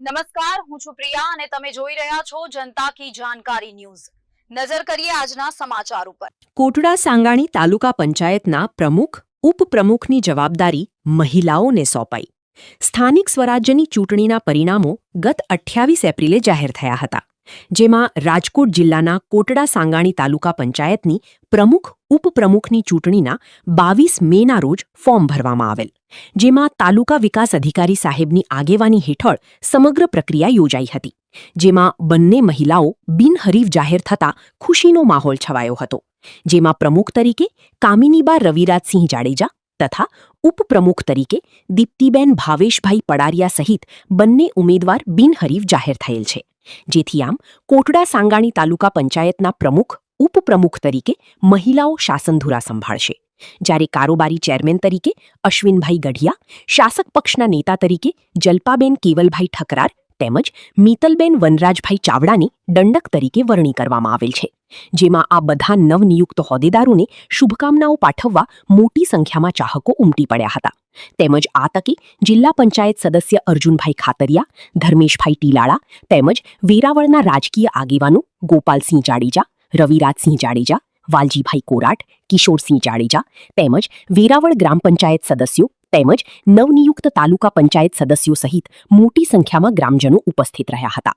નમસ્કાર, હું છું પ્રિયા અને તમે જોઈ રહ્યા છો જનતા કી જાણકારી ન્યૂઝ। નજર કરીએ આજના સમાચાર ઉપર। કોટડા સાંગાણી તાલુકા પંચાયતના પ્રમુખ ઉપપ્રમુખની જવાબદારી મહિલાઓને સોંપાઈ। સ્થાનિક સ્વરાજ્યની ચૂંટણીના પરિણામો ગત 28 એપ્રિલે જાહેર થયા હતા, જેમાં રાજકોટ જિલ્લાના કોટડા સાંગાણી તાલુકા પંચાયતની પ્રમુખ ઉપપ્રમુખની ચૂંટણીના 22 મેના રોજ ફોર્મ ભરવામાં આવેલ, જેમાં તાલુકા વિકાસ અધિકારી સાહેબની આગેવાની હેઠળ સમગ્ર પ્રક્રિયા યોજાઈ હતી, જેમાં બંને મહિલાઓ બિનહરીફ જાહેર થતા ખુશીનો માહોલ છવાયો હતો, જેમાં પ્રમુખ તરીકે કામિનીબા રવિરાજસિંહ જાડેજા તથા ઉપપ્રમુખ તરીકે દીપ્તિબેન ભાવેશભાઈ પડારિયા સહિત બંને ઉમેદવાર બિનહરીફ જાહેર થયેલ છે, જેથી આમ કોટડા સાંગાણી તાલુકા પંચાયતના પ્રમુખ ઉપપ્રમુખ તરીકે મહિલાઓ શાસનધુરા સંભાળશે, જ્યારે કારોબારી ચેરમેન તરીકે અશ્વિનભાઈ ગઢિયા, શાસક પક્ષના નેતા તરીકે જલ્પાબેન કેવલભાઈ ઠકરાર તેમજ મીતલબેન વનરાજભાઈ ચાવડાની દંડક તરીકે વરણી કરવામાં આવેલ છે, જેમાં આ બધા નવનિયુક્ત હોદ્દેદારોને શુભકામનાઓ પાઠવવા મોટી સંખ્યામાં ચાહકો ઉમટી પડ્યા હતા। તેમજ આ તકે જિલ્લા પંચાયત સદસ્ય અર્જુનભાઈ ખાતરિયા, ધર્મેશભાઈ ટીલાળા તેમજ વેરાવળના રાજકીય આગેવાનો ગોપાલસિંહ જાડેજા, રવિરાજસિંહ જાડેજા, વાલજીભાઈ કોરાટ, કિશોરસિંહ જાડેજા તેમજ વેરાવળ ગ્રામ પંચાયત સદસ્યો તેમજ નવનિયુક્ત તાલુકા પંચાયત સદસ્યો સહિત મોટી સંખ્યામાં ગ્રામજનો ઉપસ્થિત રહ્યા હતા।